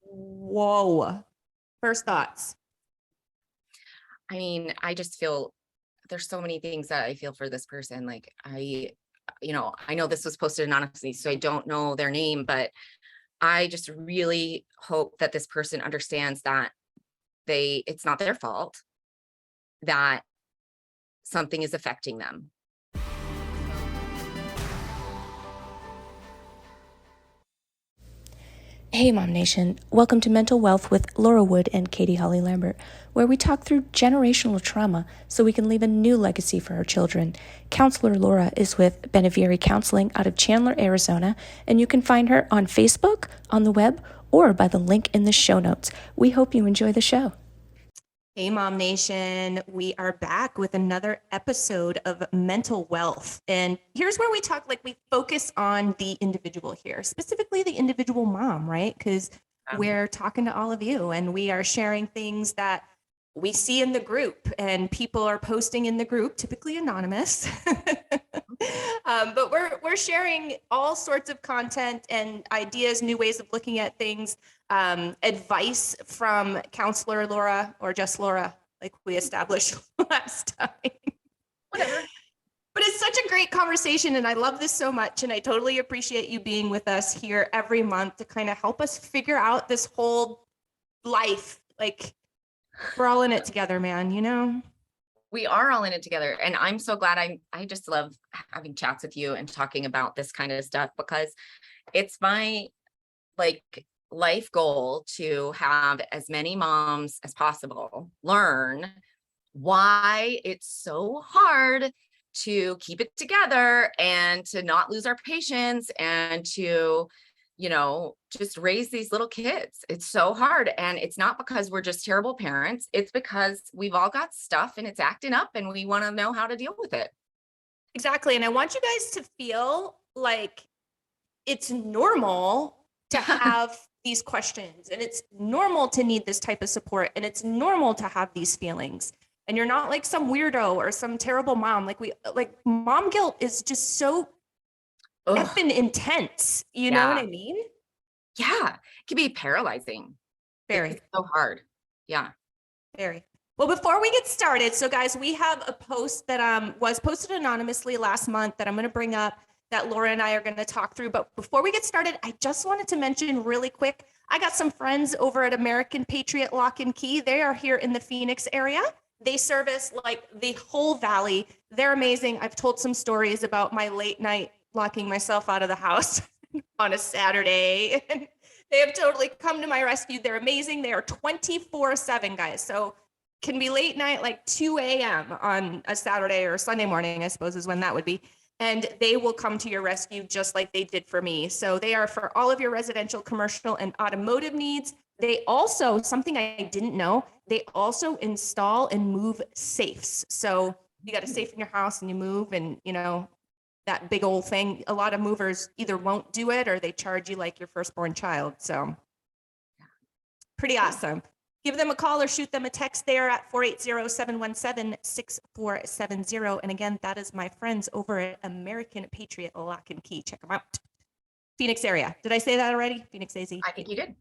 Whoa. First thoughts. I mean, I just feel there's so many things that I feel for this person. Like I know this was posted anonymously, so I don't know their name, but I just really hope that this person understands that it's not their fault, that something is affecting them. Hey, MOMnation. Welcome to Mental Wealth with Laura Wood and Katie Holly Lambert, where we talk through generational trauma so we can leave a new legacy for our children. Counselor Laura is with Benevieri Counseling out of Chandler, Arizona, and you can find her on Facebook, on the web, or by the link in the show notes. We hope you enjoy the show. Hey, MOMnation. We are back with another episode of Mental Wealth. And here's where we focus on the individual here, specifically the individual mom, right? Because we're talking to all of you and we are sharing things that we see in the group, and people are posting in the group, typically anonymous. But we're sharing all sorts of content and ideas, new ways of looking at things, advice from Counselor Laura, or just Laura, like we established last time. Whatever. But it's such a great conversation, and I love this so much, and I totally appreciate you being with us here every month to kind of help us figure out this whole life. Like, we're all in it together, man, you know? We are all in it together. And I'm so glad I just love having chats with you and talking about this kind of stuff, because it's my life goal to have as many moms as possible learn why it's so hard to keep it together and to not lose our patience and to, just raise these little kids. It's so hard. And it's not because we're just terrible parents. It's because we've all got stuff and it's acting up and we want to know how to deal with it. Exactly. And I want you guys to feel like it's normal to have these questions, and it's normal to need this type of support, and it's normal to have these feelings. And you're not like some weirdo or some terrible mom. Like mom guilt is just so effing intense. You know what I mean? Yeah. It can be paralyzing. Very. It's so hard. Yeah. Very. Well, before we get started, so guys, we have a post that was posted anonymously last month that I'm going to bring up, that Laura and I are going to talk through. But before we get started, I just wanted to mention really quick, I got some friends over at American Patriot Lock and Key. They are here in the Phoenix area. They service like the whole valley. They're amazing. I've told some stories about my late night locking myself out of the house on a Saturday. And they have totally come to my rescue. They're amazing. They are 24/7, guys. So can be late night, like 2 a.m. on a Saturday or Sunday morning, I suppose is when that would be. And they will come to your rescue just like they did for me. So they are for all of your residential, commercial, and automotive needs. They also, something I didn't know, they also install and move safes. So you got a safe in your house and you move, and that big old thing, a lot of movers either won't do it or they charge you like your firstborn child. So pretty awesome. Give them a call or shoot them a text there at 480-717-6470. And again, that is my friends over at American Patriot Lock and Key. Check them out. Phoenix area. Did I say that already? Phoenix AZ? I think you did.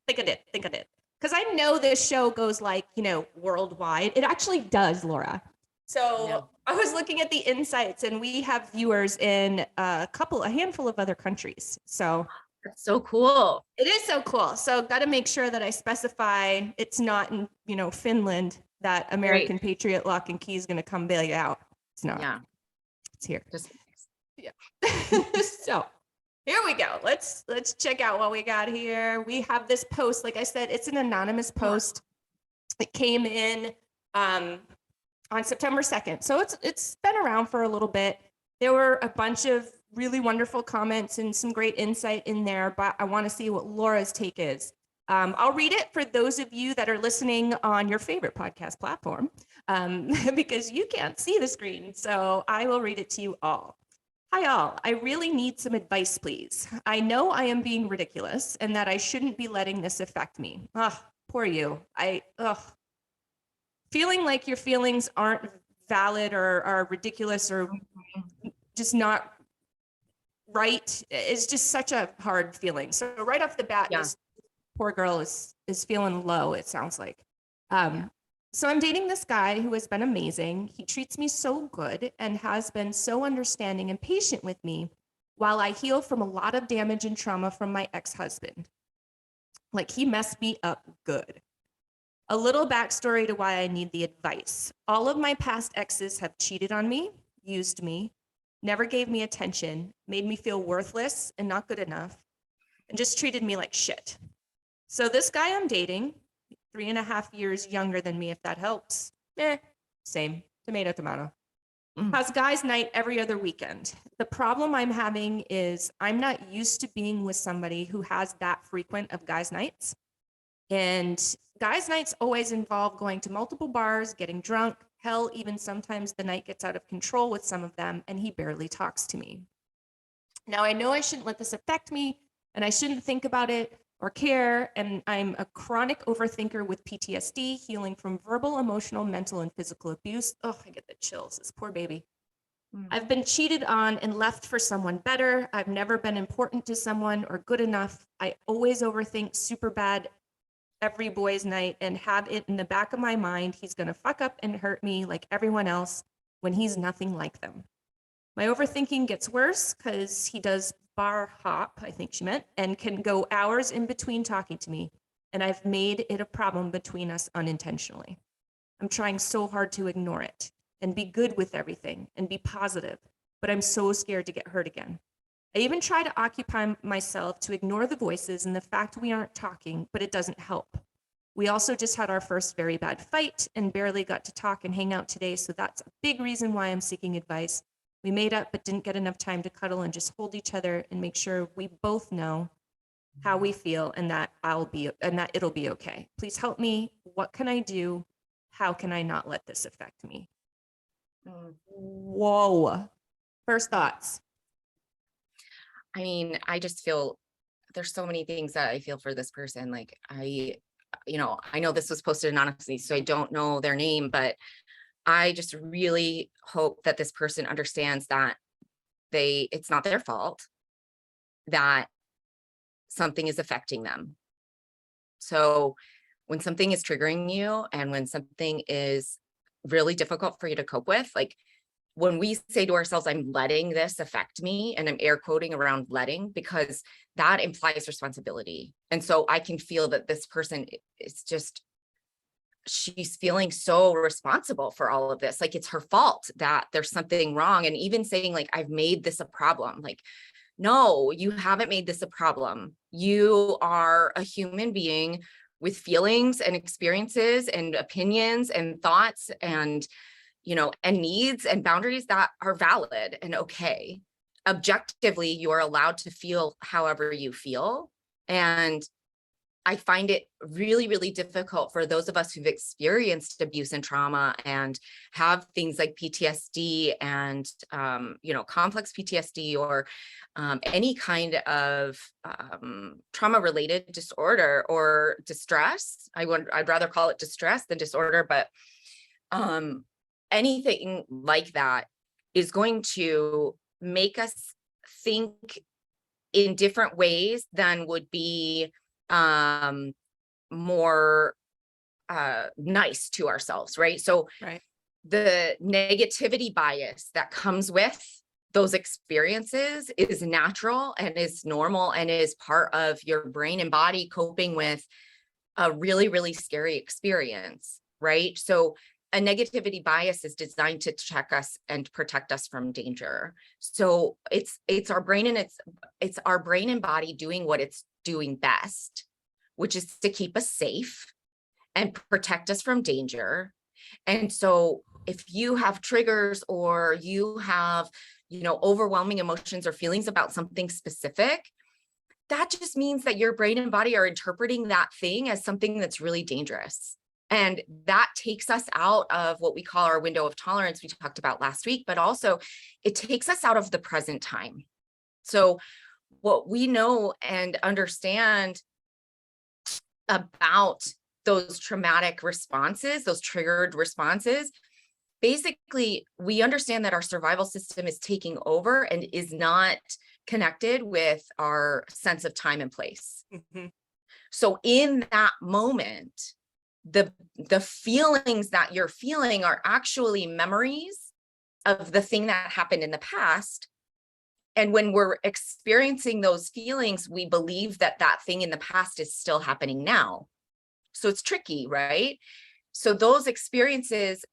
Think I did. Because I know this show goes worldwide. It actually does, Laura. So yeah. I was looking at the insights, and we have viewers in a handful of other countries. So that's so cool. It is so cool. So got to make sure that I specify it's not in, Finland, that American Patriot Lock and Key is going to come bail you out. It's not. Yeah. It's here. So here we go. Let's check out what we got here. We have this post. Like I said, it's an anonymous post. It came in on September 2nd. So it's been around for a little bit. There were a bunch of really wonderful comments and some great insight in there, but I want to see what Laura's take is. I'll read it for those of you that are listening on your favorite podcast platform, because you can't see the screen. So I will read it to you all. Hi all, I really need some advice, please. I know I am being ridiculous and that I shouldn't be letting this affect me. Poor you. Feeling like your feelings aren't valid or are ridiculous or just not right is just such a hard feeling. So right off the bat, poor girl is feeling low, it sounds like. So I'm dating this guy who has been amazing. He treats me so good and has been so understanding and patient with me while I heal from a lot of damage and trauma from my ex-husband. Like, he messed me up good. A little backstory to why I need the advice. All of my past exes have cheated on me, used me, never gave me attention, made me feel worthless and not good enough, and just treated me like shit. So this guy I'm dating, 3.5 years younger than me, if that helps. Same, tomato, tomato. Has guys' night every other weekend. The problem I'm having is I'm not used to being with somebody who has that frequent of guys' nights. And guys' nights always involve going to multiple bars, getting drunk. Hell, even sometimes the night gets out of control with some of them, and he barely talks to me. Now, I know I shouldn't let this affect me, and I shouldn't think about it or care, and I'm a chronic overthinker with PTSD, healing from verbal, emotional, mental, and physical abuse. Oh, I get the chills, this poor baby. I've been cheated on and left for someone better. I've never been important to someone or good enough. I always overthink super bad every boys' night and have it in the back of my mind, he's gonna fuck up and hurt me like everyone else when he's nothing like them. My overthinking gets worse because he does bar hop, I think she meant, and can go hours in between talking to me. And I've made it a problem between us unintentionally. I'm trying so hard to ignore it and be good with everything and be positive, but I'm so scared to get hurt again. I even try to occupy myself to ignore the voices and the fact we aren't talking, but it doesn't help. We also just had our first very bad fight and barely got to talk and hang out today, so that's a big reason why I'm seeking advice. We made up but didn't get enough time to cuddle and just hold each other and make sure we both know how we feel and that it'll be okay. Please help me. What can I do? How can I not let this affect me? Whoa. First thoughts. I mean, I just feel there's so many things that I feel for this person. Like I know this was posted anonymously, so I don't know their name, but I just really hope that this person understands that it's not their fault, that something is affecting them. So when something is triggering you and when something is really difficult for you to cope with, like when we say to ourselves, I'm letting this affect me, and I'm air quoting around letting, because that implies responsibility. And so I can feel that this person is just, she's feeling so responsible for all of this. Like it's her fault that there's something wrong. And even saying like, I've made this a problem. Like, no, you haven't made this a problem. You are a human being with feelings and experiences and opinions and thoughts and, and needs and boundaries that are valid and okay. Objectively, you are allowed to feel however you feel. And I find it really, really difficult for those of us who've experienced abuse and trauma and have things like PTSD and, complex PTSD or any kind of trauma-related disorder or distress. I'd rather call it distress than disorder, but anything like that is going to make us think in different ways than would be more nice to ourselves, right? So the negativity bias that comes with those experiences is natural and is normal and is part of your brain and body coping with a really, really scary experience, right? So a negativity bias is designed to check us and protect us from danger. So it's our brain and it's our brain and body doing what it's doing best, which is to keep us safe and protect us from danger. And so if you have triggers or you have, overwhelming emotions or feelings about something specific, that just means that your brain and body are interpreting that thing as something that's really dangerous. And that takes us out of what we call our window of tolerance we talked about last week, but also it takes us out of the present time. So what we know and understand about those traumatic responses, those triggered responses, basically, we understand that our survival system is taking over and is not connected with our sense of time and place. So in that moment, the feelings that you're feeling are actually memories of the thing that happened in the past. And when we're experiencing those feelings, we believe that that thing in the past is still happening now. So it's tricky, right? So those experiences,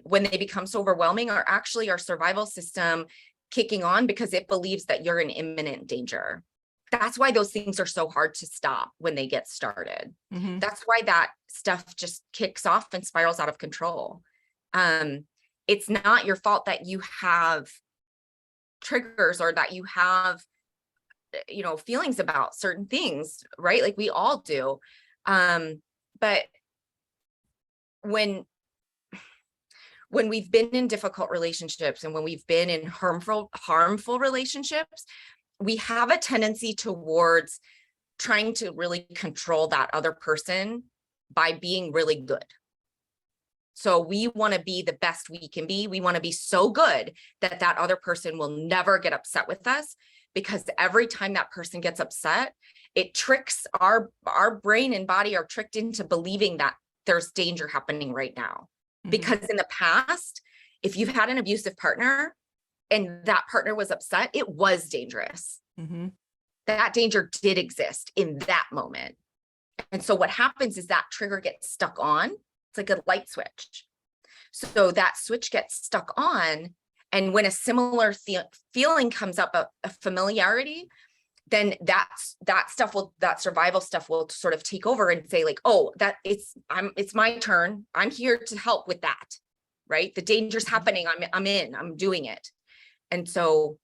when they become so overwhelming, are actually our survival system kicking on because it believes that you're in imminent danger. That's why those things are so hard to stop when they get started. Mm-hmm. That's why that stuff just kicks off and spirals out of control. It's not your fault that you have triggers or that you have, feelings about certain things, right? Like we all do. But when we've been in difficult relationships and when we've been in harmful relationships, we have a tendency towards trying to really control that other person by being really good. So we want to be the best we can be. We want to be so good that that other person will never get upset with us, because every time that person gets upset, it tricks our brain and body are tricked into believing that there's danger happening right now. Mm-hmm. Because in the past, if you've had an abusive partner and that partner was upset, it was dangerous. Mm-hmm. That danger did exist in that moment. And so what happens is that trigger gets stuck on. It's like a light switch. So that switch gets stuck on. And when a similar feeling comes up, a familiarity, then that survival stuff will sort of take over and say like, oh, it's my turn. I'm here to help with that, right? The danger's happening. I'm doing it. And so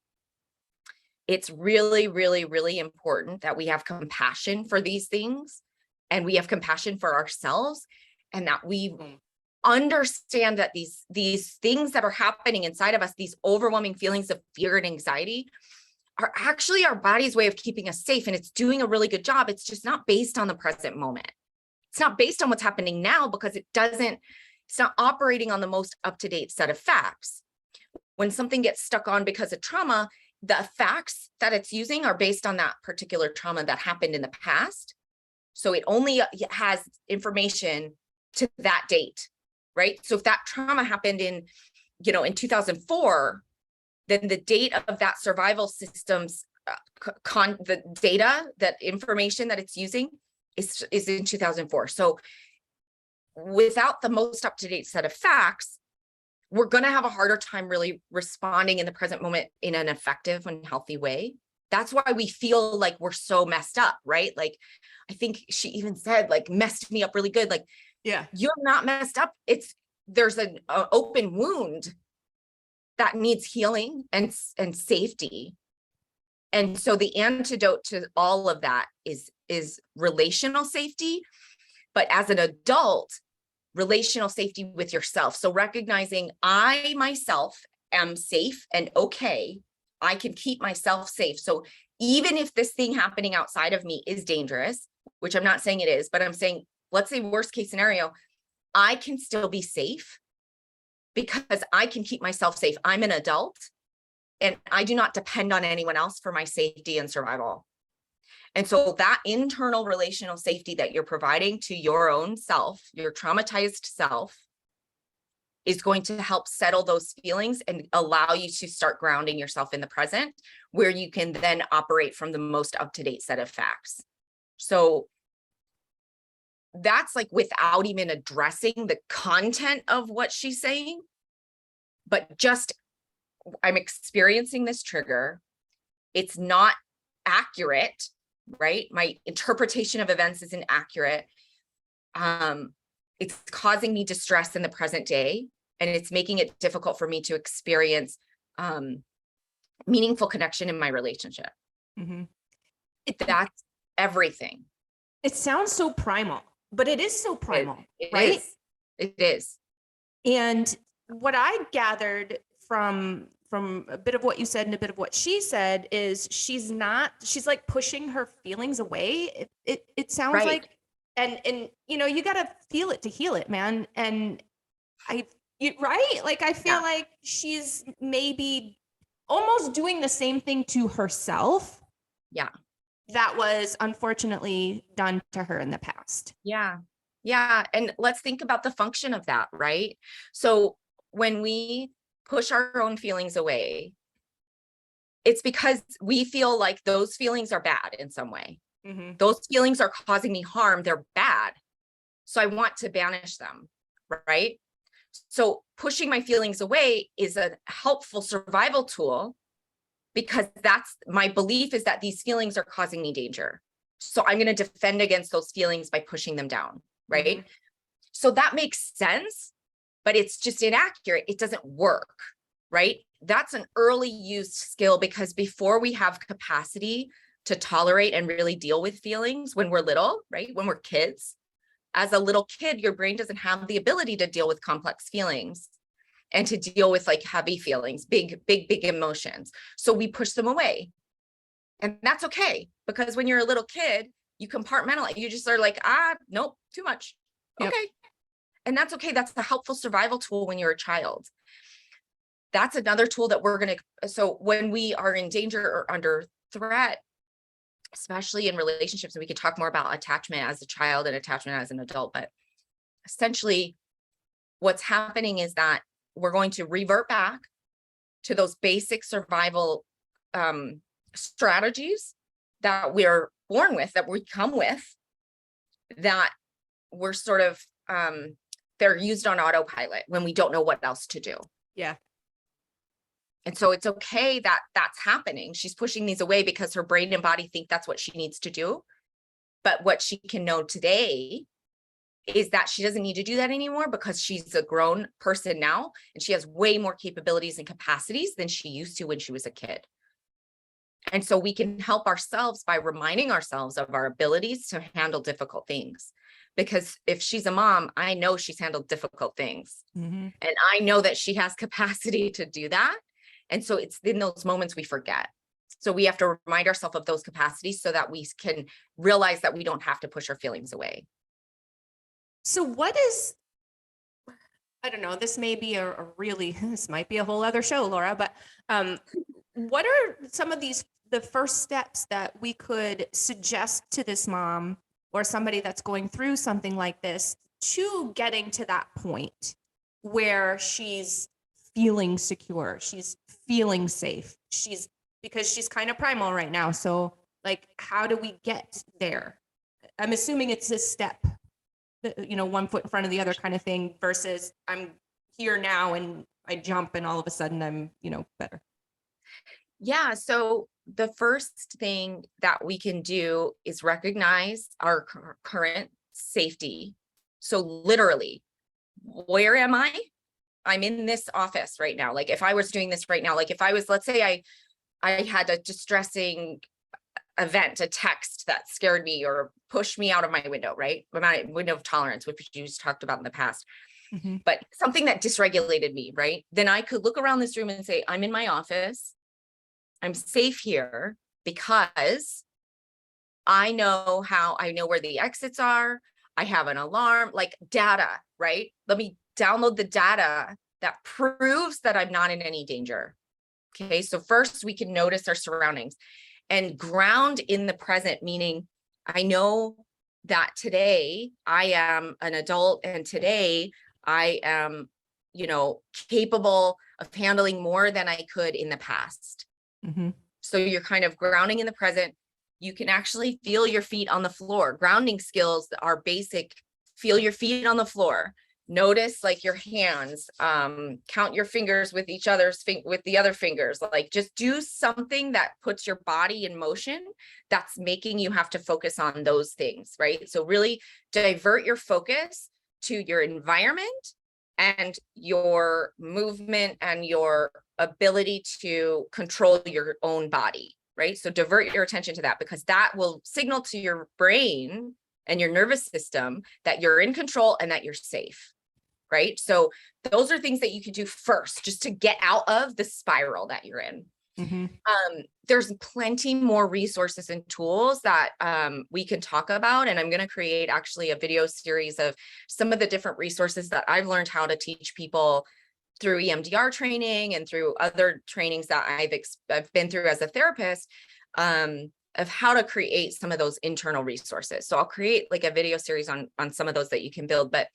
it's really, really, really important that we have compassion for these things, and we have compassion for ourselves, and that we understand that these things that are happening inside of us, these overwhelming feelings of fear and anxiety, are actually our body's way of keeping us safe. And it's doing a really good job. It's just not based on the present moment. It's not based on what's happening now, because it's not operating on the most up-to-date set of facts. When something gets stuck on because of trauma, the facts that it's using are based on that particular trauma that happened in the past. So it only has information to that date, right? So if that trauma happened in 2004, then the date of that survival system's the data, that information that it's using is in 2004. So without the most up-to-date set of facts, we're going to have a harder time really responding in the present moment in an effective and healthy way. That's why we feel like we're so messed up, right? Like, I think she even said, like, messed me up really good. Like, Yeah, you're not messed up. There's an open wound that needs healing and safety. And so the antidote to all of that is relational safety, but as an adult, relational safety with yourself. So recognizing I myself am safe and okay, I can keep myself safe. So even if this thing happening outside of me is dangerous, which I'm not saying it is, but I'm saying, let's say worst case scenario, I can still be safe because I can keep myself safe. I'm an adult and I do not depend on anyone else for my safety and survival. And so that internal relational safety that you're providing to your own self, your traumatized self, is going to help settle those feelings and allow you to start grounding yourself in the present, where you can then operate from the most up-to-date set of facts. So that's like without even addressing the content of what she's saying, but just, I'm experiencing this trigger. It's not accurate, right? My interpretation of events isn't accurate. It's causing me distress in the present day, and it's making it difficult for me to experience meaningful connection in my relationship. Mm-hmm. That's everything. It sounds so primal, but it is so primal, It right? is. It is. And what I gathered from a bit of what you said and a bit of what she said is she's like pushing her feelings away. It sounds Right. like, and you got to feel it to heal it, man. And right? Like, I feel like she's maybe almost doing the same thing to herself. Yeah. that was unfortunately done to her in the past. Yeah. Yeah. And let's think about the function of that, right? So when we push our own feelings away, it's because we feel like those feelings are bad in some way. Mhm. Those feelings are causing me harm. They're bad. So I want to banish them, right? So pushing my feelings away is a helpful survival tool because that's my belief is that these feelings are causing me danger. So I'm going to defend against those feelings by pushing them down, right? So that makes sense, but it's just inaccurate. It doesn't work, right? That's an early used skill because before we have capacity to tolerate and really deal with feelings when we're little, right? When we're kids, as a little kid, your brain doesn't have the ability to deal with complex feelings and to deal with like heavy feelings, big emotions. So we push them away. And that's okay, because when you're a little kid, you compartmentalize, you just are like, nope, too much. Yep. Okay. And that's okay. That's a helpful survival tool when you're a child. That's another tool that we're going to, so when we are in danger or under threat, especially in relationships, and we could talk more about attachment as a child and attachment as an adult, but essentially what's happening is that we're going to revert back to those basic survival strategies that we're born with, that we come with, that we're sort of, they're used on autopilot when we don't know what else to do. Yeah. And so it's okay that that's happening. She's pushing these away because her brain and body think that's what she needs to do. But what she can know today is that she doesn't need to do that anymore because she's a grown person now and she has way more capabilities and capacities than she used to when she was a kid. And so we can help ourselves by reminding ourselves of our abilities to handle difficult things. Because if she's a mom, I know she's handled difficult things. And I know that she has capacity to do that. And so it's in those moments we forget. So we have to remind ourselves of those capacities so that we can realize that we don't have to push our feelings away. So what is, I don't know, this may be a really, this might be a whole other show, Laura, but what are some of the first steps that we could suggest to this mom or somebody that's going through something like this to getting to that point where she's feeling secure, she's feeling safe, because she's kind of primal right now. So like, how do we get there? I'm assuming it's a step, one foot in front of the other kind of thing versus I'm here now and I jump and all of a sudden I'm, better. Yeah. So the first thing that we can do is recognize our current safety. So literally, where am I? I'm in this office right now. Like if I was doing this right now, like if I was, let's say I had a distressing event, a text that scared me or pushed me out of my window, right? My window of tolerance, which you just talked about in the past, but something that dysregulated me, right? Then I could look around this room and say, I'm in my office. I'm safe here because I know where the exits are. I have an alarm, like data, right? Let me download the data that proves that I'm not in any danger. Okay. So first we can notice our surroundings and ground in the present, meaning I know that today I am an adult and today I am, capable of handling more than I could in the past. So you're kind of grounding in the present. You can actually feel your feet on the floor. Grounding skills are basic. Feel your feet on the floor. Notice like your hands, count your fingers with with the other fingers, like just do something that puts your body in motion that's making you have to focus on those things, right? So really divert your focus to your environment and your movement and your ability to control your own body, right? So divert your attention to that because that will signal to your brain and your nervous system that you're in control and that you're safe. Right. So those are things that you can do first just to get out of the spiral that you're in. There's plenty more resources and tools that we can talk about. And I'm going to create actually a video series of some of the different resources that I've learned how to teach people through EMDR training and through other trainings that I've been through as a therapist of how to create some of those internal resources. So I'll create like a video series on some of those that you can build, but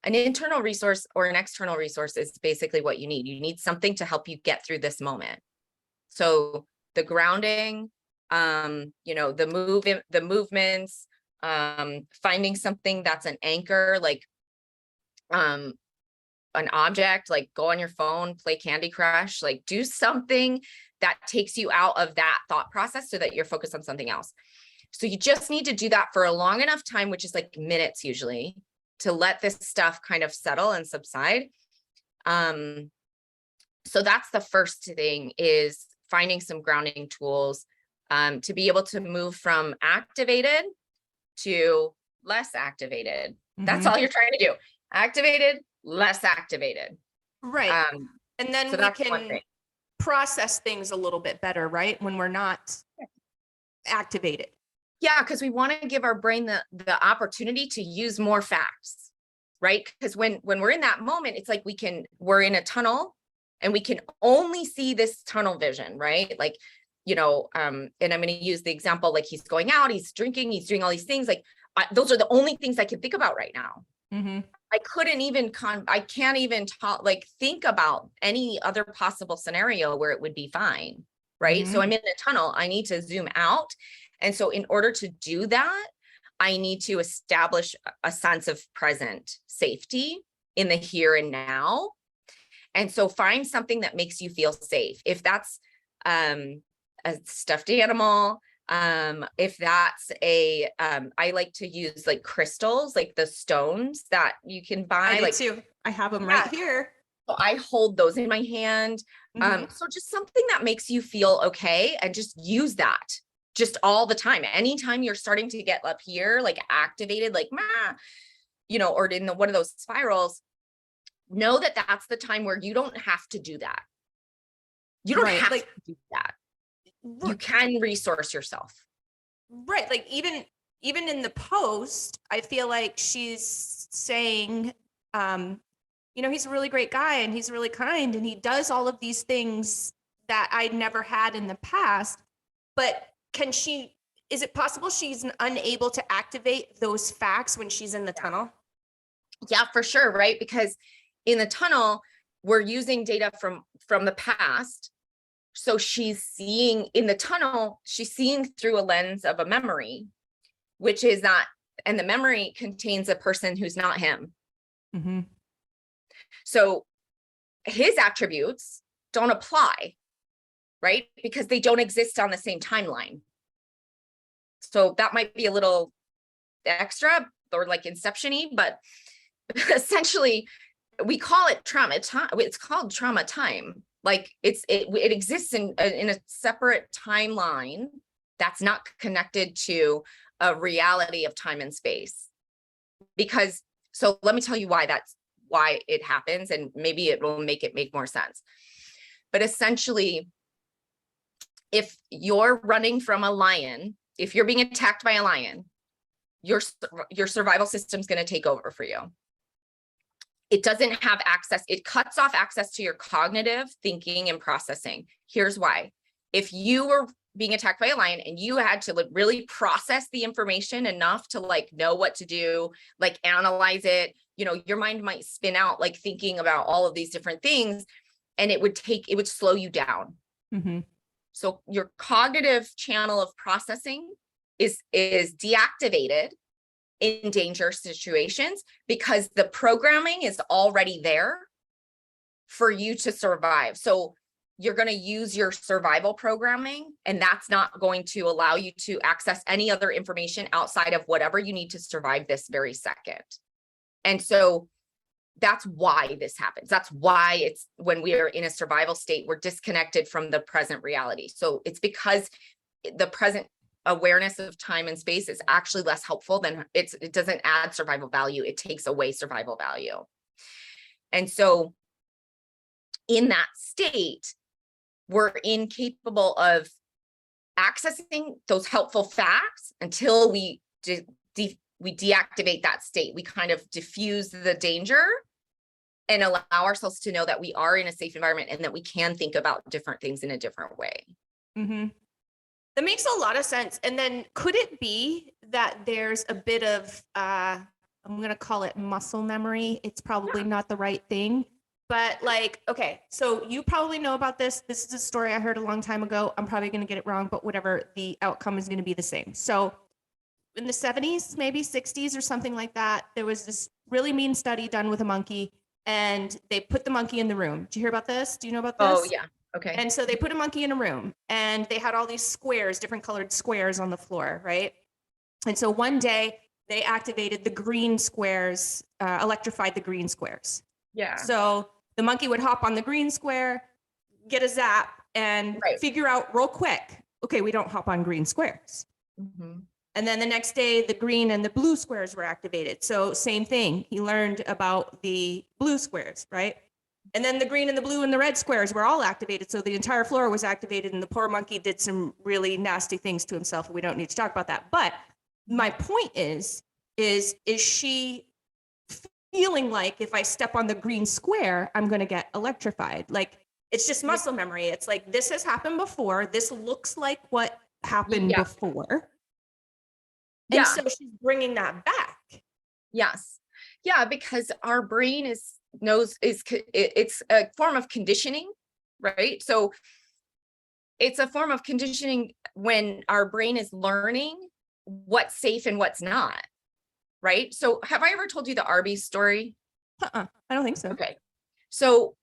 an internal resource or an external resource is basically what you need. You need something to help you get through this moment. So the grounding, the movements, finding something that's an anchor, like an object, like go on your phone, play Candy Crush, like do something that takes you out of that thought process so that you're focused on something else. So you just need to do that for a long enough time, which is like minutes usually, to let this stuff kind of settle and subside. So that's the first thing, is finding some grounding tools to be able to move from activated to less activated. That's all you're trying to do. Activated, less activated. Right. And then So we that's one can thing. process things a little bit better, right? When we're not activated. Yeah, because we want to give our brain the opportunity to use more facts, right? Because when we're in that moment, it's like we're in a tunnel and we can only see this tunnel vision, right? Like, and I'm going to use the example, like he's going out, he's drinking, he's doing all these things. Like those are the only things I can think about right now. I couldn't even, I can't even think about any other possible scenario where it would be fine, right? So I'm in a tunnel, I need to zoom out. And so in order to do that, I need to establish a sense of present safety in the here and now. And so find something that makes you feel safe. If that's a stuffed animal, if that's I like to use like crystals, like the stones that you can buy. I do too. I have them right here. So I hold those in my hand. So just something that makes you feel okay, and just use that just all the time. Anytime you're starting to get up here, like activated, like, or in one of those spirals, know that that's the time where you don't have to do that. You don't have to do that. You can resource yourself. Right. Like even in the post, I feel like she's saying, he's a really great guy and he's really kind and he does all of these things that I'd never had in the past. But is it possible she's unable to activate those facts when she's in the tunnel? Yeah, for sure. Right. Because in the tunnel, we're using data from the past. So she's seeing in the tunnel, she's seeing through a lens of a memory, which is not, and the memory contains a person who's not him. So his attributes don't apply, right? Because they don't exist on the same timeline. So that might be a little extra or like inception-y, but essentially we call it trauma time. It's called trauma time. Like it exists in a separate timeline that's not connected to a reality of time and space. So let me tell you why it happens, and maybe it will make more sense. But essentially, if you're running from a lion, if you're being attacked by a lion, your survival system is going to take over for you. It doesn't have access. It cuts off access to your cognitive thinking and processing. Here's why. If you were being attacked by a lion and you had to really process the information enough to know what to do, analyze it, your mind might spin out, thinking about all of these different things, and it would slow you down. So your cognitive channel of processing is deactivated in danger situations because the programming is already there for you to survive. So you're going to use your survival programming, and that's not going to allow you to access any other information outside of whatever you need to survive this very second. And so that's why this happens. That's why it's when we are in a survival state, we're disconnected from the present reality. So it's because the present awareness of time and space is actually less helpful than it doesn't add survival value. It takes away survival value. And so in that state, we're incapable of accessing those helpful facts until we deactivate that state. We kind of diffuse the danger and allow ourselves to know that we are in a safe environment and that we can think about different things in a different way. That makes a lot of sense. And then could it be that there's a bit of, I'm going to call it muscle memory. It's probably not the right thing, but like, okay, so you probably know about this. This is a story I heard a long time ago. I'm probably going to get it wrong, but whatever, the outcome is going to be the same. So in the 70s, maybe 60s or something like that, there was this really mean study done with a monkey, and they put the monkey in the room. Did you hear about this? Do you know about this? Oh yeah. Okay. And so they put a monkey in a room, and they had all these squares, different colored squares on the floor, right? And so one day they activated the green squares, electrified the green squares. Yeah. So the monkey would hop on the green square, get a zap, and figure out real quick, okay, we don't hop on green squares. Mm-hmm. And then the next day, the green and the blue squares were activated. So same thing. He learned about the blue squares, right? And then the green and the blue and the red squares were all activated. So the entire floor was activated, and the poor monkey did some really nasty things to himself. We don't need to talk about that. But my point is she feeling like if I step on the green square, I'm going to get electrified? Like, it's just muscle memory. It's like, this has happened before. This looks like what happened before. And so she's bringing that back. Yes. Yeah, because our brain it's a form of conditioning, right? So it's a form of conditioning when our brain is learning what's safe and what's not, right? So have I ever told you the Arby's story? I don't think so. Okay. So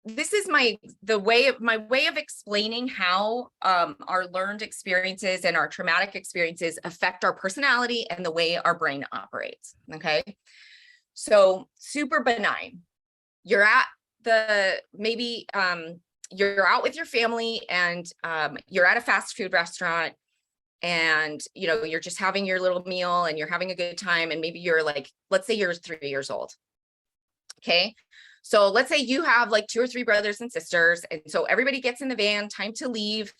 this is my way of explaining how our learned experiences and our traumatic experiences affect our personality and the way our brain operates. Okay. So super benign. You're at you're out with your family, and you're at a fast food restaurant, and you're just having your little meal and you're having a good time. And maybe you're like, let's say you're 3 years old. Okay. So let's say you have like 2 or 3 brothers and sisters. And so everybody gets in the van, time to leave.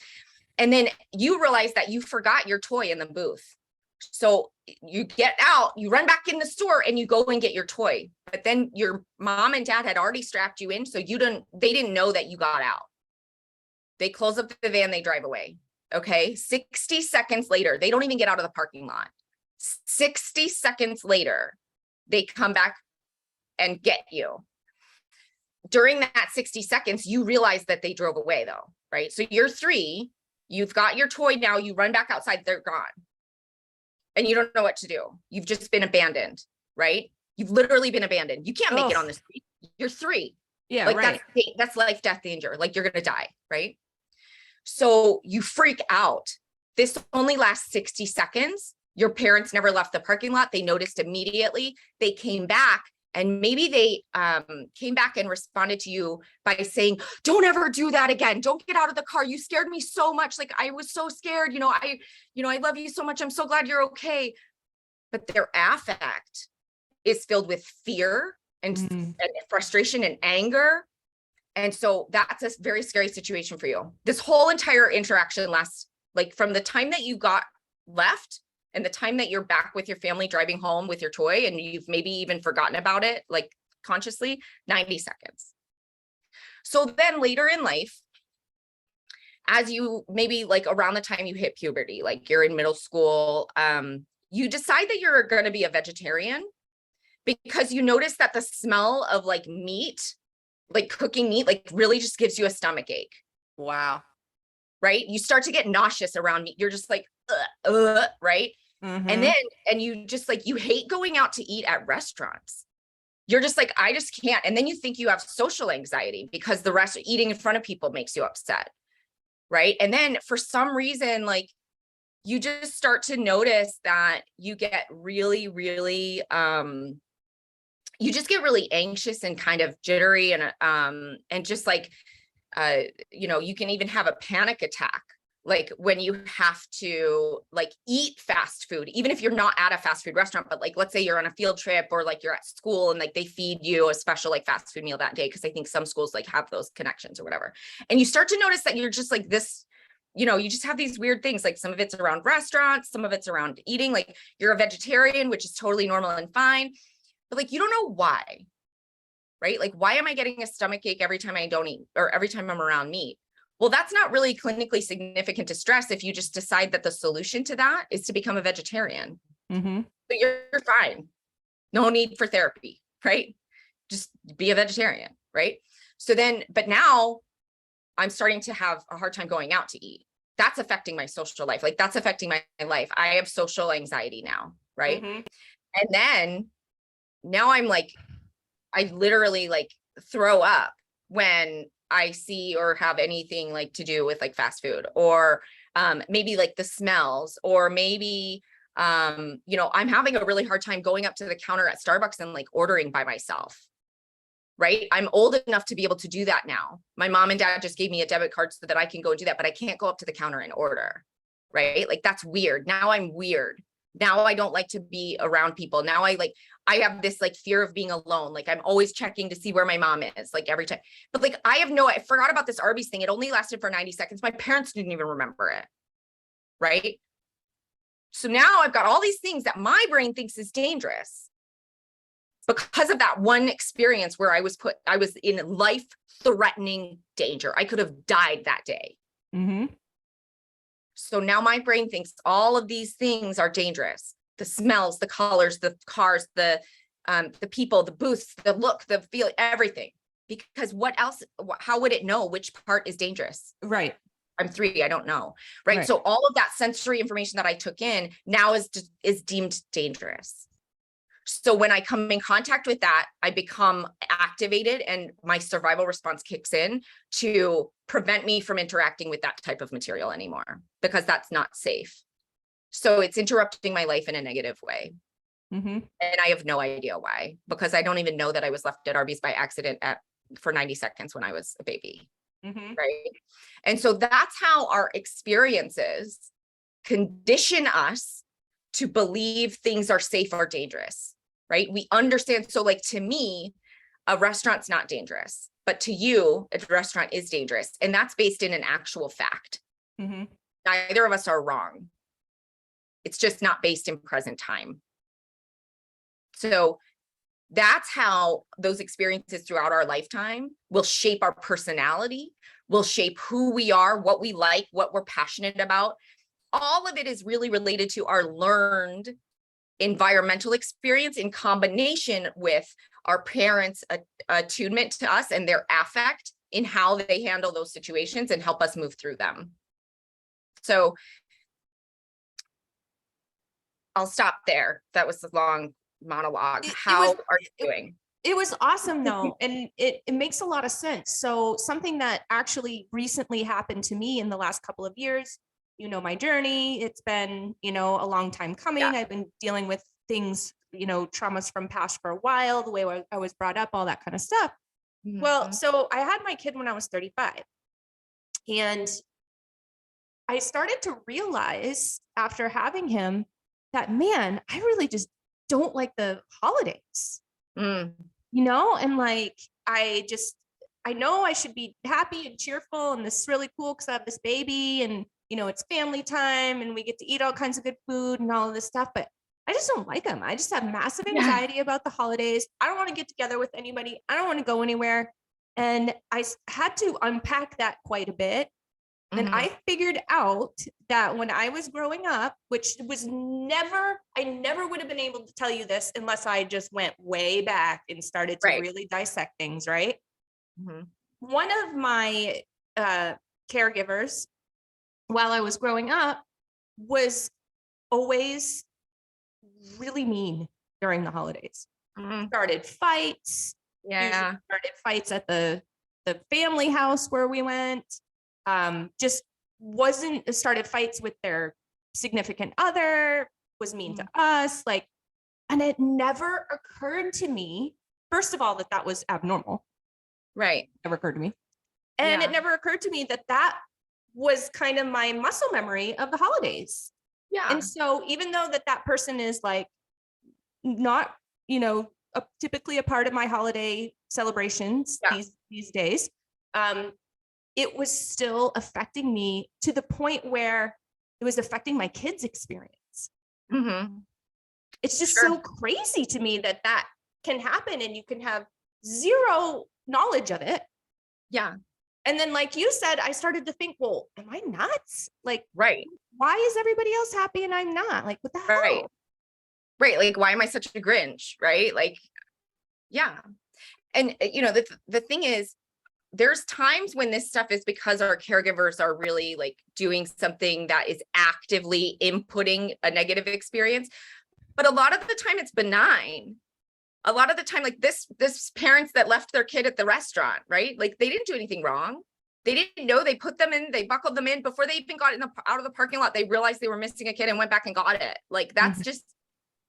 And then you realize that you forgot your toy in the booth. So you get out, you run back in the store, and you go and get your toy. But then your mom and dad had already strapped you in. So they didn't know that you got out. They close up the van, they drive away. Okay. 60 seconds later, they don't even get out of the parking lot. 60 seconds later, they come back and get you. During that 60 seconds, you realize that they drove away though, right? So you're 3, you've got your toy now, you run back outside, they're gone. And you don't know what to do. You've just been abandoned, right? You've literally been abandoned. You can't make it on the street. You're 3. Yeah, like right. That's life, death, danger. Like you're going to die, right? So you freak out. This only lasts 60 seconds. Your parents never left the parking lot. They noticed immediately. They came back, and maybe they came back and responded to you by saying, don't ever do that again. Don't get out of the car. You scared me so much. Like I was so scared. I love you so much. I'm so glad you're okay. But their affect is filled with fear and frustration and anger. And so that's a very scary situation for you. This whole entire interaction lasts, like from the time that you got left and the time that you're back with your family driving home with your toy, and you've maybe even forgotten about it, like consciously, 90 seconds. So then later in life, as you maybe like around the time you hit puberty, like you're in middle school, you decide that you're going to be a vegetarian because you notice that the smell of like meat, like cooking meat, like really just gives you a stomach ache. Wow. Right? You start to get nauseous around meat. You're just like, right? Mm-hmm. And you just like, you hate going out to eat at restaurants. You're just like, I just can't. And then you think you have social anxiety because eating in front of people makes you upset. Right. And then for some reason, like you just start to notice that you get really, really, you just get really anxious and kind of jittery and just like, you can even have a panic attack, like when you have to like eat fast food, even if you're not at a fast food restaurant, but like, let's say you're on a field trip or like you're at school and like they feed you a special like fast food meal that day. Cause I think some schools like have those connections or whatever. And you start to notice that you're just like this, you just have these weird things. Like some of it's around restaurants, some of it's around eating, like you're a vegetarian, which is totally normal and fine, but like, you don't know why. Right? Like, why am I getting a stomach ache every time I don't eat or every time I'm around meat? Well, that's not really clinically significant distress if you just decide that the solution to that is to become a vegetarian. Mm-hmm. So you're fine. No need for therapy, right? Just be a vegetarian, right? So then, but now I'm starting to have a hard time going out to eat. That's affecting my social life. Like that's affecting my life. I have social anxiety now, right? Mm-hmm. And then now I'm like, I literally like throw up when I see or have anything like to do with like fast food, or maybe like the smells, or maybe you know, I'm having a really hard time going up to the counter at Starbucks and like ordering by myself. Right. I'm old enough to be able to do that now. My mom and dad just gave me a debit card so that I can go do that, but I can't go up to the counter and order. Right. Like that's weird. Now I'm weird. Now I don't like to be around people. Now I have this like fear of being alone. Like I'm always checking to see where my mom is, like every time. But like I forgot about this Arby's thing. It only lasted for 90 seconds. My parents didn't even remember it. Right. So now I've got all these things that my brain thinks is dangerous because of that one experience where I was in life-threatening danger. I could have died that day. Mm-hmm. So now my brain thinks all of these things are dangerous. The smells, the colors, the cars, the people, the booths, the look, the feel, everything. Because what else, how would it know which part is dangerous? Right. I'm 3, I don't know. Right. Right. So all of that sensory information that I took in now is deemed dangerous. So when I come in contact with that, I become activated and my survival response kicks in to prevent me from interacting with that type of material anymore, because that's not safe. So it's interrupting my life in a negative way. Mm-hmm. And I have no idea why, because I don't even know that I was left at Arby's by accident for 90 seconds when I was a baby. Mm-hmm. Right. And so that's how our experiences condition us to believe things are safe or dangerous. Right. We understand. So like to me, a restaurant's not dangerous, but to you, a restaurant is dangerous. And that's based in an actual fact. Mm-hmm. Neither of us are wrong. It's just not based in present time. So that's how those experiences throughout our lifetime will shape our personality, will shape who we are, what we like, what we're passionate about. All of it is really related to our learned environmental experience in combination with our parents' attunement to us and their affect in how they handle those situations and help us move through them. So I'll stop there. That was a long monologue. How are you doing? It was awesome though. And it makes a lot of sense. So something that actually recently happened to me in the last couple of years, you know, my journey, it's been, you know, a long time coming. Yeah. I've been dealing with things, you know, traumas from past for a while, the way I was brought up, all that kind of stuff. Mm-hmm. Well, so I had my kid when I was 35, and I started to realize after having him that, man, I really just don't like the holidays, you know? And like, I know I should be happy and cheerful, and this is really cool because I have this baby, and, you know, it's family time and we get to eat all kinds of good food and all of this stuff, but I just don't like them. I just have massive anxiety about the holidays. I don't want to get together with anybody. I don't want to go anywhere. And I had to unpack that quite a bit. And I figured out that when I was growing up, which was I never would have been able to tell you this unless I just went way back and started to really dissect things, right? One of my caregivers, while I was growing up, was always really mean during the holidays. Started fights. Yeah. Started fights at the family house where we went. Just started fights with their significant other, was mean to us, like, and it never occurred to me, first of all, that was abnormal. Right. Never occurred to me. And it never occurred to me that was kind of my muscle memory of the holidays. Yeah. And so even though that person is like not, you know, typically a part of my holiday celebrations these days, it was still affecting me to the point where it was affecting my kids' experience. It's just so crazy to me that can happen and you can have zero knowledge of it. Yeah. And then, like you said, I started to think, well, am I nuts? Like, Right. why is everybody else happy and I'm not? Like, what the hell? Right. Right. Like, why am I such a Grinch? Right. Like, yeah. And the thing is, there's times when this stuff is because our caregivers are really like doing something that is actively inputting a negative experience. But a lot of the time it's benign. A lot of the time, like this parents that left their kid at the restaurant, right? Like they didn't do anything wrong. They didn't know, they put them in, they buckled them in before they even got out of the parking lot. They realized they were missing a kid and went back and got it. Like that's just,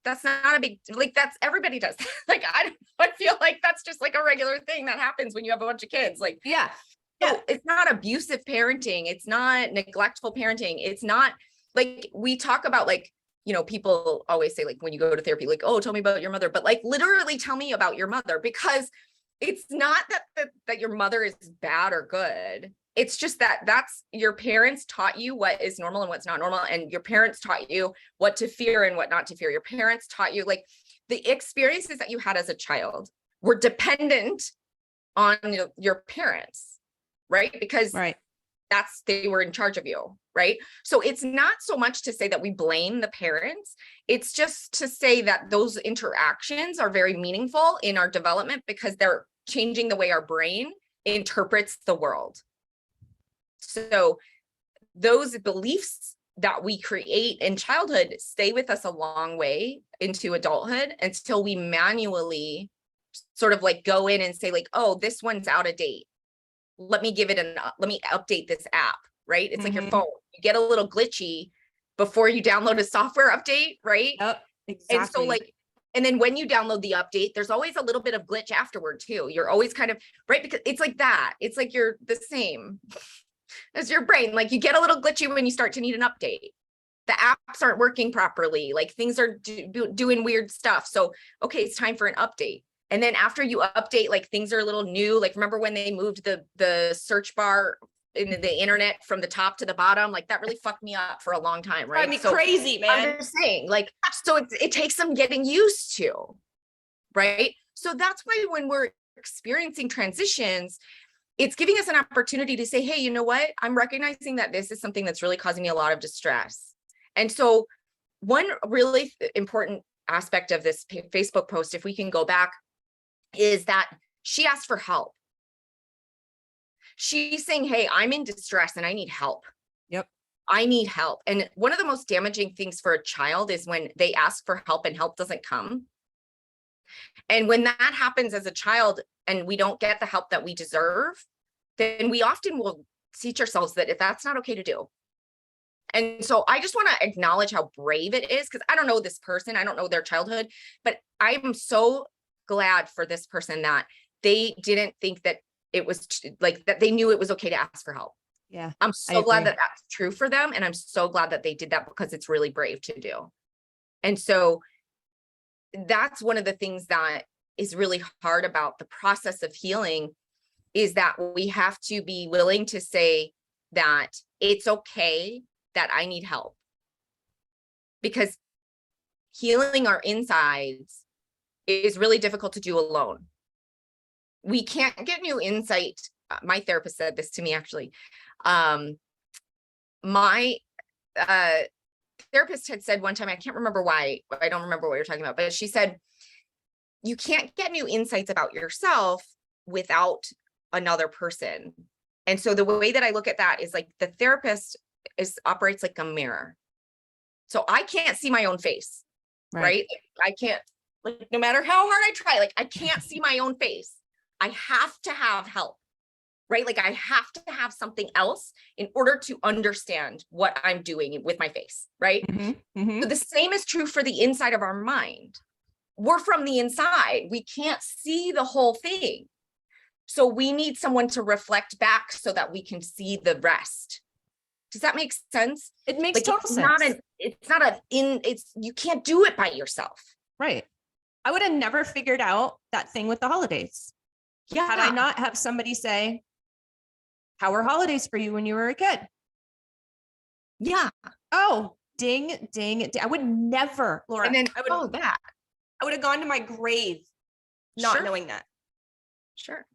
that's not a big, like that's, everybody does. Like, I feel like that's just like a regular thing that happens when you have a bunch of kids. Like, Yeah. so it's not abusive parenting. It's not neglectful parenting. It's not like we talk about like, people always say like, when you go to therapy, like, oh, tell me about your mother, but like literally tell me about your mother, because it's not that your mother is bad or good. It's just that's your parents taught you what is normal and what's not normal. And your parents taught you what to fear and what not to fear. Your parents taught you like the experiences that you had as a child were dependent on your parents, right? Because they were in charge of you, right? So it's not so much to say that we blame the parents. It's just to say that those interactions are very meaningful in our development because they're changing the way our brain interprets the world. So those beliefs that we create in childhood stay with us a long way into adulthood until we manually sort of like go in and say like, oh, this one's out of date. Let me update this app, right? It's like your phone, you get a little glitchy before you download a software update, right? Yep, exactly. And so like, and then when you download the update, there's always a little bit of glitch afterward too. You're always kind of, right? Because it's like that. It's like you're the same as your brain. Like you get a little glitchy when you start to need an update. The apps aren't working properly. Like things are doing weird stuff. So, okay, it's time for an update. And then after you update, like things are a little new. Like remember when they moved the search bar in the internet from the top to the bottom? Like that really fucked me up for a long time, right? I mean, crazy, man. I'm just saying, like, so it takes some getting used to, right? So that's why when we're experiencing transitions, it's giving us an opportunity to say, hey, you know what? I'm recognizing that this is something that's really causing me a lot of distress. And so one really important aspect of this Facebook post, if we can go back, is that she asked for help. She's saying, hey, I'm in distress and I need help. Yep. I need help. And one of the most damaging things for a child is when they ask for help and help doesn't come. And when that happens as a child and we don't get the help that we deserve, then we often will teach ourselves that if that's not okay to do. And so I just want to acknowledge how brave it is, because I don't know this person, I don't know their childhood, but I'm so glad for this person that they didn't think that it was like that they knew it was okay to ask for help. Yeah. I'm so glad that that's true for them. And I'm so glad that they did that because it's really brave to do. And so that's one of the things that is really hard about the process of healing, is that we have to be willing to say that it's okay that I need help, because healing our insides is really difficult to do alone. We can't get new insight. My therapist said this to me, actually. My therapist had said one time, I can't remember why, I don't remember what you're talking about, but she said, you can't get new insights about yourself without another person. And so the way that I look at that is like the therapist operates like a mirror. So I can't see my own face, right? I can't, like, no matter how hard I try, like I can't see my own face. I have to have help, right? Like I have to have something else in order to understand what I'm doing with my face, right? So the same is true for the inside of our mind. We're from the inside. We can't see the whole thing. So we need someone to reflect back so that we can see the rest. Does that make sense? It makes total sense. You can't do it by yourself. Right. I would have never figured out that thing with the holidays. Yeah. Had I not have somebody say, how were holidays for you when you were a kid? Yeah. Oh, ding, ding, ding. I would never, Laura. And then, I would have gone to my grave not knowing that. Sure.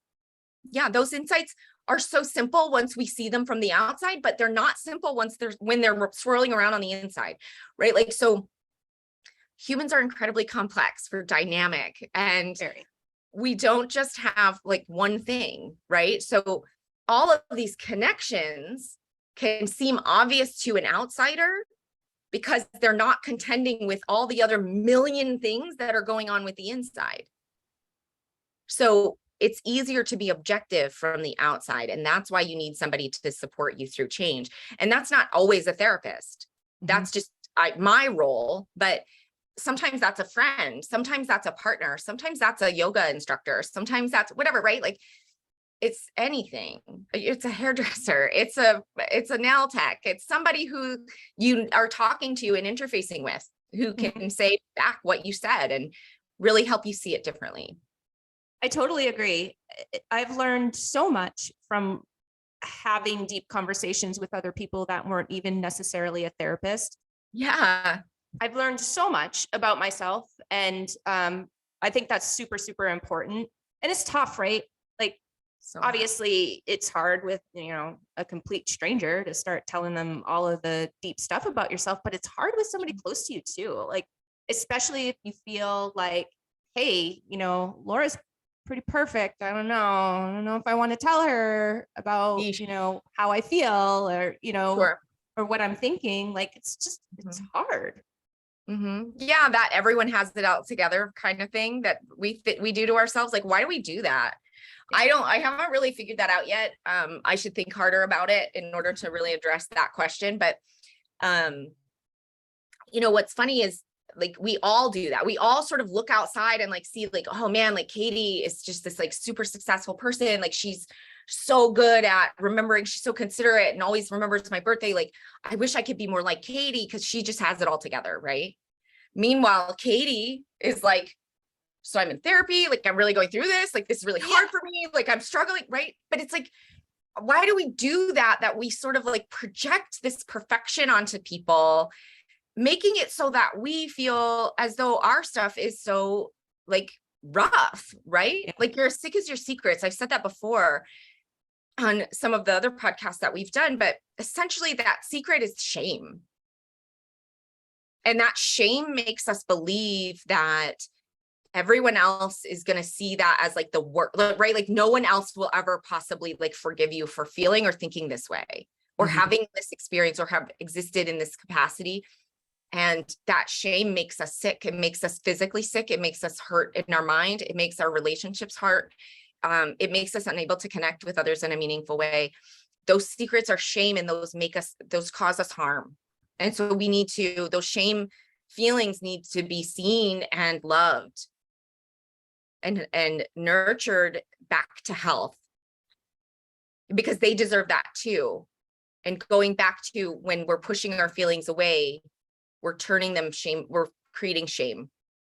Yeah, those insights are so simple once we see them from the outside, but they're not simple when they're swirling around on the inside, right? Like, so humans are incredibly complex, we're dynamic, and we don't just have like one thing, right? So all of these connections can seem obvious to an outsider because they're not contending with all the other million things that are going on with the inside. So it's easier to be objective from the outside. And that's why you need somebody to support you through change. And that's not always a therapist. That's just my role. But sometimes that's a friend. Sometimes that's a partner. Sometimes that's a yoga instructor. Sometimes that's whatever, right? Like, it's anything. It's a hairdresser. It's a nail tech. It's somebody who you are talking to and interfacing with, who can say back what you said and really help you see it differently. I totally agree. I've learned so much from having deep conversations with other people that weren't even necessarily a therapist. Yeah. I've learned so much about myself. And I think that's super, super important. And it's tough, right? Like, so obviously it's hard with, a complete stranger to start telling them all of the deep stuff about yourself, but it's hard with somebody close to you too. Like, especially if you feel like, hey, Laura's pretty perfect. I don't know if I want to tell her about, how I feel or, Sure. or what I'm thinking. Like, it's just, it's hard. Yeah, that everyone has it out together kind of thing that we do to ourselves. Like, why do we do that? I haven't really figured that out yet. I should think harder about it in order to really address that question. But, what's funny is, like, we all do that. We all sort of look outside and like see like, oh man, like Katie is just this like super successful person. Like, she's so good at remembering. She's so considerate and always remembers my birthday. Like, I wish I could be more like Katie because she just has it all together, right? Meanwhile, Katie is like, so I'm in therapy. Like, I'm really going through this. Like, this is really hard for me. Like, I'm struggling, right? But it's like, why do we do that? That we sort of like project this perfection onto people, making it so that we feel as though our stuff is so like rough, right? Like, you're as sick as your secrets. I've said that before on some of the other podcasts that we've done, but essentially that secret is shame. And that shame makes us believe that everyone else is going to see that as like the work, right? Like, no one else will ever possibly like forgive you for feeling or thinking this way or having this experience or have existed in this capacity. And that shame makes us sick. It makes us physically sick. It makes us hurt in our mind. It makes our relationships hurt. It makes us unable to connect with others in a meaningful way. Those secrets are shame, and those cause us harm. And so those shame feelings need to be seen and loved and nurtured back to health, because they deserve that too. And going back to when we're pushing our feelings away, we're turning them shame. We're creating shame.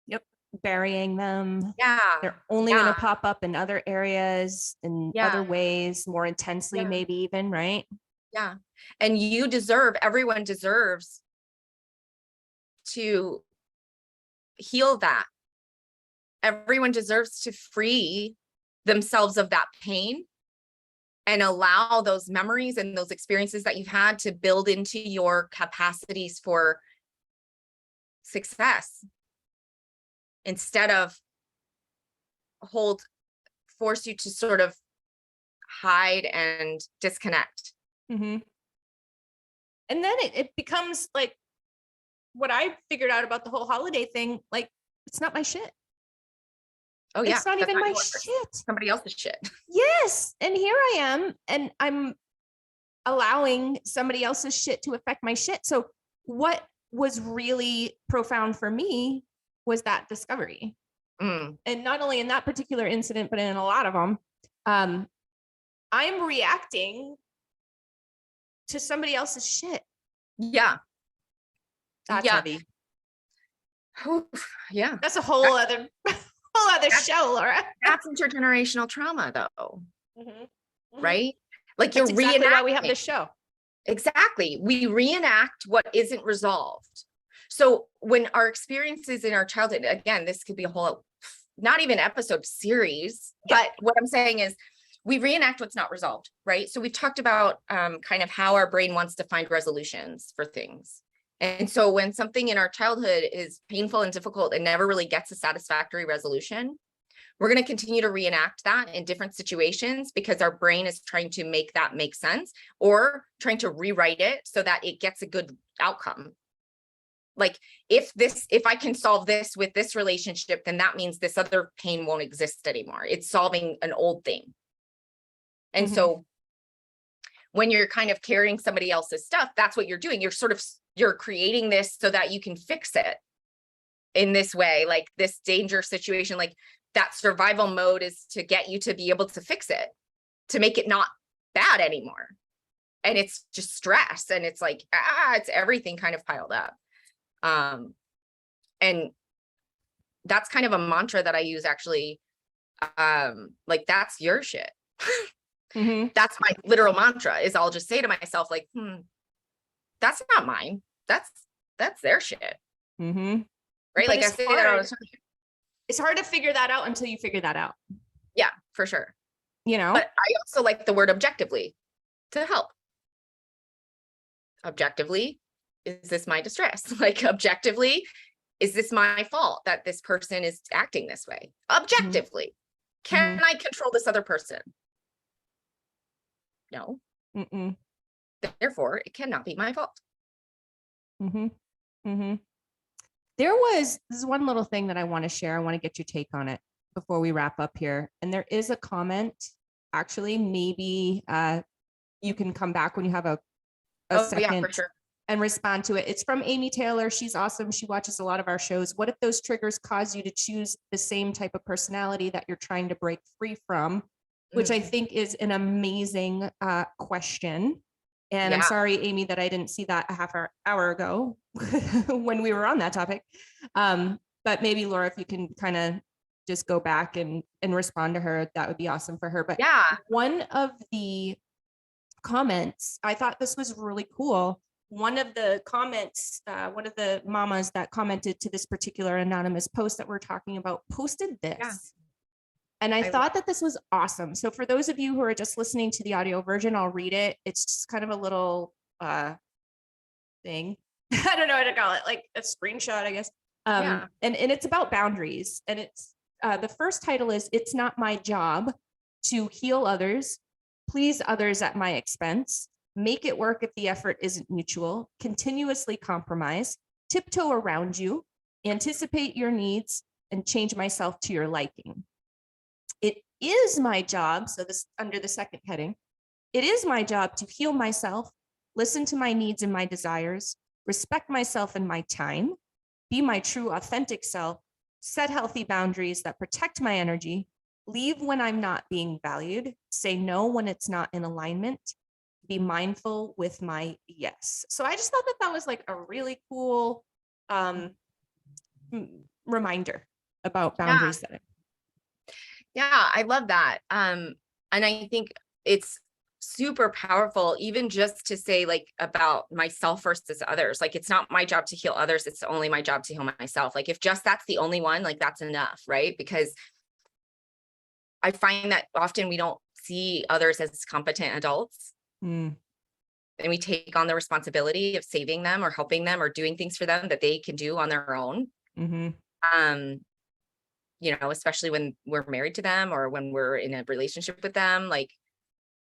Yep. Burying them. Yeah. They're only going to pop up in other areas, in other ways, more intensely, maybe even, right? Yeah. And everyone deserves to heal that. Everyone deserves to free themselves of that pain and allow those memories and those experiences that you've had to build into your capacities for success, instead of force you to sort of hide and disconnect. And then it becomes like what I figured out about the whole holiday thing. Like, it's not my shit. Oh yeah. It's not even my shit. Somebody else's shit. Yes. And here I am, and I'm allowing somebody else's shit to affect my shit. So what was really profound for me was that discovery. And not only in that particular incident, but in a lot of them, I'm reacting to somebody else's shit. Yeah. That's heavy. Yeah. That's a whole other show, Laura. That's intergenerational trauma though. Right? Like, that's exactly why we have this show. Exactly. We reenact what isn't resolved. So when our experiences in our childhood, again, this could be a whole, not even episode series, but what I'm saying is, we reenact what's not resolved, right? So we've talked about kind of how our brain wants to find resolutions for things. And so when something in our childhood is painful and difficult and never really gets a satisfactory resolution, we're going to continue to reenact that in different situations because our brain is trying to make that make sense or trying to rewrite it so that it gets a good outcome. Like if I can solve this with this relationship, then that means this other pain won't exist anymore. It's solving an old thing. And so when you're kind of carrying somebody else's stuff, that's what you're doing. You're creating this so that you can fix it in this way, like this danger situation, like that survival mode is to get you to be able to fix it, to make it not bad anymore. And it's just stress. And it's like, it's everything kind of piled up. And that's kind of a mantra that I use actually. Like that's your shit. That's my literal mantra is I'll just say to myself, like, that's not mine. That's their shit. Right. But like I say that all the time. It's hard to figure that out until you figure that out. Yeah, for sure. You know, but I also like the word objectively to help. Objectively, is this my distress? Like objectively, is this my fault that this person is acting this way? Objectively, can I control this other person? No. Therefore, it cannot be my fault. This is one little thing that I want to share. I want to get your take on it before we wrap up here. And there is a comment, actually, maybe you can come back when you have a second for sure. And respond to it. It's from Amy Taylor. She's awesome. She watches a lot of our shows. What if those triggers cause you to choose the same type of personality that you're trying to break free from? Which I think is an amazing question. And I'm sorry, Amy, that I didn't see that a half hour ago when we were on that topic. But maybe Laura, if you can kind of just go back and respond to her, that would be awesome for her. But one of the comments, I thought this was really cool. One of the comments, one of the mamas that commented to this particular anonymous post that we're talking about posted this. And I thought that this was awesome. So for those of you who are just listening to the audio version, I'll read it. It's just kind of a little thing. I don't know what to call it, like a screenshot, I guess. And it's about boundaries. And it's the first title is, "It's not my job to heal others, please others at my expense, make it work if the effort isn't mutual, continuously compromise, tiptoe around you, anticipate your needs, and change myself to your liking. It is my job," so this under the second heading, "it is my job to heal myself, listen to my needs and my desires, respect myself and my time, be my true authentic self, set healthy boundaries that protect my energy, leave when I'm not being valued, say no when it's not in alignment, be mindful with my yes." So I just thought that that was like a really cool reminder about boundary setting. Yeah, I love that. And I think it's super powerful, even just to say like about myself versus others. Like, it's not my job to heal others. It's only my job to heal myself. Like, if just that's the only one, like that's enough, right? Because I find that often we don't see others as competent adults. And we take on the responsibility of saving them or helping them or doing things for them that they can do on their own. You know, especially when we're married to them or when we're in a relationship with them, like,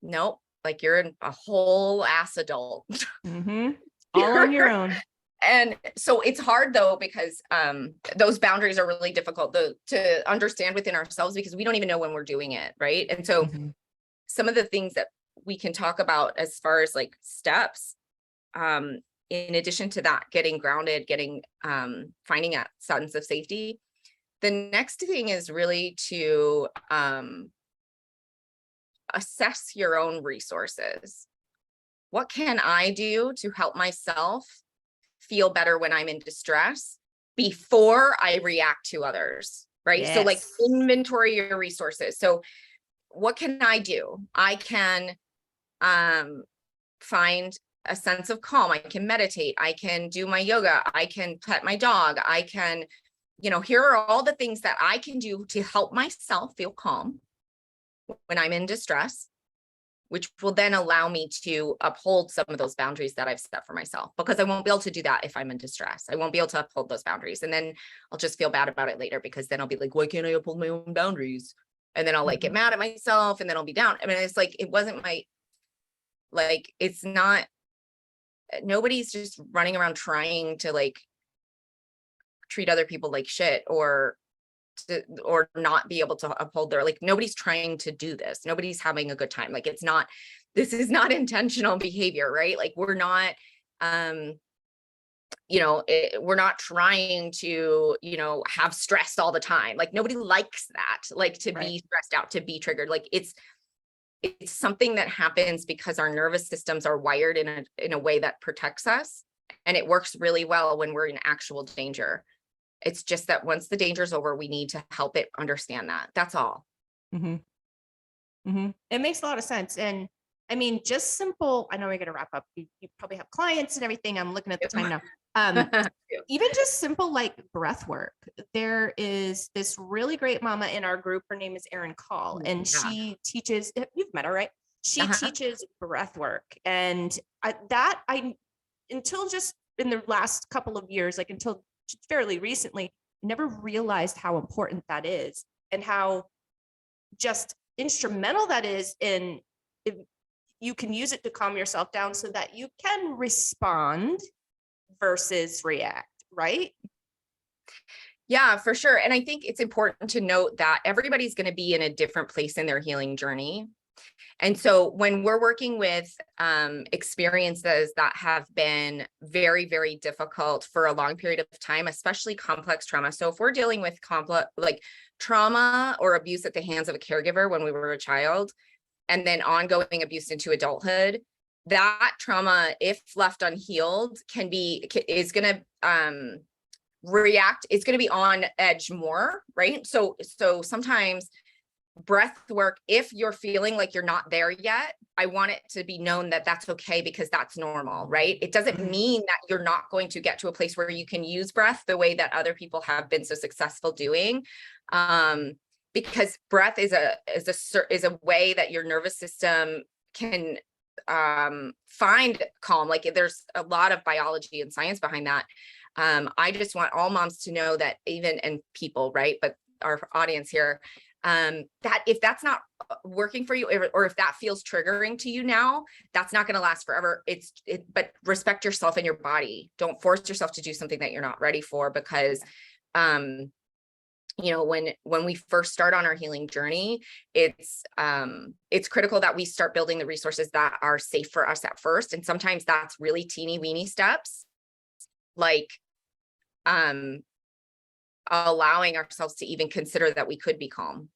nope, like you're a whole ass adult. All on your own. And so it's hard though, because those boundaries are really difficult to understand within ourselves because we don't even know when we're doing it. Right. And so some of the things that we can talk about as far as like steps, in addition to that, getting grounded, finding that sense of safety. The next thing is really to assess your own resources. What can I do to help myself feel better when I'm in distress before I react to others, right? So like inventory your resources. So what can I do? I can find a sense of calm. I can meditate. I can do my yoga. I can pet my dog. I can, you know, here are all the things that I can do to help myself feel calm when I'm in distress, which will then allow me to uphold some of those boundaries that I've set for myself, because I won't be able to do that if I'm in distress. I won't be able to uphold those boundaries. And then I'll just feel bad about it later, because then I'll be like, why can't I uphold my own boundaries? And then I'll like get mad at myself, and then I'll be down. I mean, it's like, it wasn't my, like, it's not, nobody's just running around trying to like treat other people like shit, or not be able to uphold their, like, nobody's trying to do this. Nobody's having a good time. Like, it's not, this is not intentional behavior, right? Like, we're not, we're not trying to, have stress all the time. Like, nobody likes that, like, to be stressed out, to be triggered. Like, it's something that happens because our nervous systems are wired in a way that protects us. And it works really well when we're in actual danger. It's just that once the danger is over, we need to help it understand that. That's all. It makes a lot of sense. And I mean, just simple, I know we're going to wrap up. You probably have clients and everything. I'm looking at the time now. Even just simple, like breath work. There is this really great mama in our group. Her name is Erin Call, and she teaches, you've met her, right? She teaches breath work. And until just in the last couple of years, like until fairly recently, never realized how important that is, and how just instrumental that is in, if you can use it to calm yourself down so that you can respond versus react, right? Yeah, for sure. And I think it's important to note that everybody's going to be in a different place in their healing journey. And so when we're working with experiences that have been very, very difficult for a long period of time, especially complex trauma. So if we're dealing with complex, like trauma or abuse at the hands of a caregiver when we were a child, and then ongoing abuse into adulthood, that trauma, if left unhealed, is going to react. It's going to be on edge more, right? So sometimes breath work, if you're feeling like you're not there yet, I want it to be known that that's okay, because that's normal, right? It doesn't mean that you're not going to get to a place where you can use breath the way that other people have been so successful doing. Because breath is a way that your nervous system can find calm. Like, there's a lot of biology and science behind that. I just want all moms to know that, and people, right? But our audience here, that if that's not working for you, or if that feels triggering to you now, that's not going to last forever. But respect yourself and your body. Don't force yourself to do something that you're not ready for, because, when we first start on our healing journey, it's critical that we start building the resources that are safe for us at first. And sometimes that's really teeny weeny steps, like, allowing ourselves to even consider that we could be calm.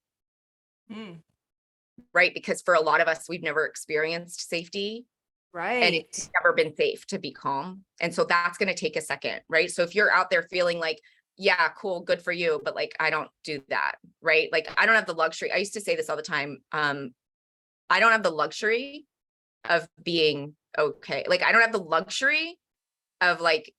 Right? Because for a lot of us, we've never experienced safety. Right. And it's never been safe to be calm. And so that's going to take a second, right? So if you're out there feeling like, yeah, cool, good for you, but like, I don't do that, right? Like, I don't have the luxury. I used to say this all the time. I don't have the luxury of being okay. Like, I don't have the luxury of like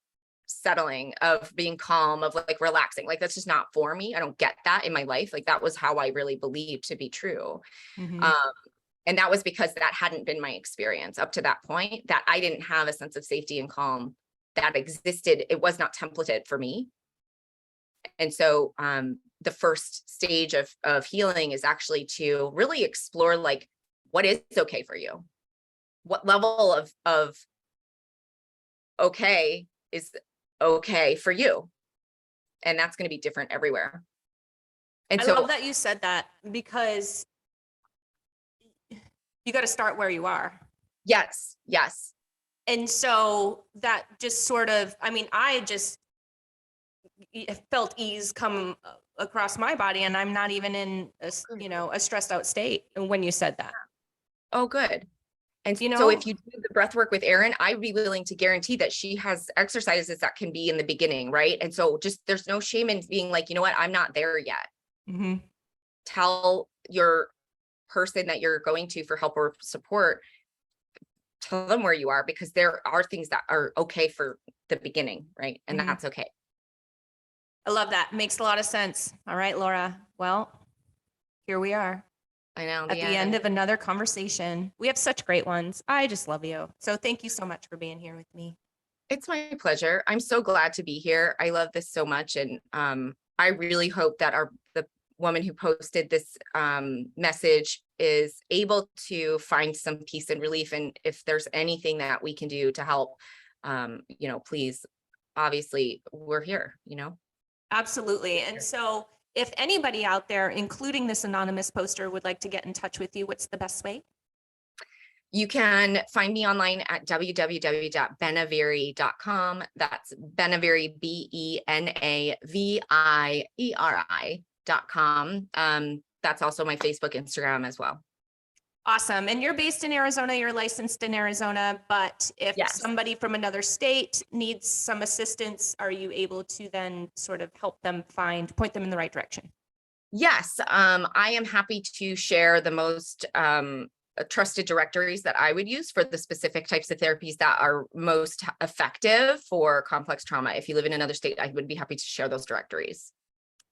settling, of being calm, of like relaxing. Like, that's just not for me. I don't get that in my life. Like, that was how I really believed to be true. And that was because that hadn't been my experience up to that point, that I didn't have a sense of safety and calm that existed. It was not templated for me. And so the first stage of healing is actually to really explore, like, what is okay for you? What level of okay is okay for you? And that's going to be different everywhere. And I love that you said that, because you got to start where you are. Yes. And so that just sort of, I mean, I just felt ease come across my body, and I'm not even in a stressed out state when you said that. Oh, good. And so if you do the breath work with Erin, I'd be willing to guarantee that she has exercises that can be in the beginning, right? And so just, there's no shame in being like, you know what, I'm not there yet. Tell your person that you're going to for help or support, tell them where you are, because there are things that are okay for the beginning, right? And that's okay. I love that. Makes a lot of sense. All right, Laura. Well, here we are. I know. at the end of another conversation. We have such great ones. I just love you. So thank you so much for being here with me. It's my pleasure. I'm so glad to be here. I love this so much. And I really hope that the woman who posted this message is able to find some peace and relief. And if there's anything that we can do to help, please, obviously we're here, Absolutely. And so if anybody out there, including this anonymous poster, would like to get in touch with you, what's the best way? You can find me online at www.benaviri.com. That's Benaviri, BENAVIERI.com. That's also my Facebook, Instagram as well. Awesome. And you're based in Arizona, you're licensed in Arizona, but if Yes. somebody from another state needs some assistance, are you able to then sort of help them point them in the right direction? Yes, I am happy to share the most trusted directories that I would use for the specific types of therapies that are most effective for complex trauma. If you live in another state, I would be happy to share those directories.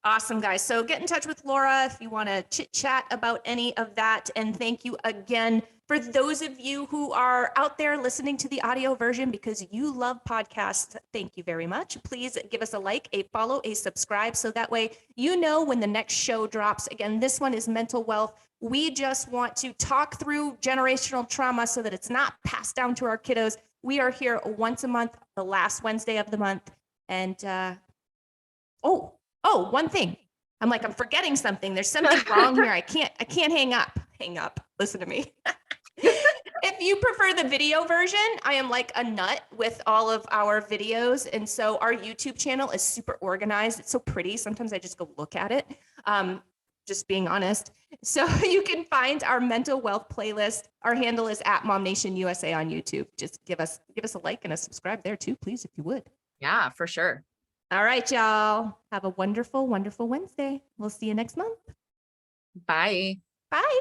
Awesome, guys. So get in touch with Laura if you want to chit chat about any of that. And thank you again for those of you who are out there listening to the audio version because you love podcasts. Thank you very much. Please give us a like, a follow, a subscribe. So that way, you know when the next show drops. Again, this one is mental wealth. We just want to talk through generational trauma so that it's not passed down to our kiddos. We are here once a month, the last Wednesday of the month. And, Oh, one thing. I'm forgetting something. There's something wrong here. I can't hang up. Listen to me. If you prefer the video version, I am like a nut with all of our videos. And so our YouTube channel is super organized. It's so pretty. Sometimes I just go look at it. Just being honest. So you can find our mental wealth playlist. Our handle is @MOMnation USA on YouTube. Just give us a like and a subscribe there too, please, if you would. Yeah, for sure. All right, y'all. Have a wonderful, wonderful Wednesday. We'll see you next month. Bye. Bye.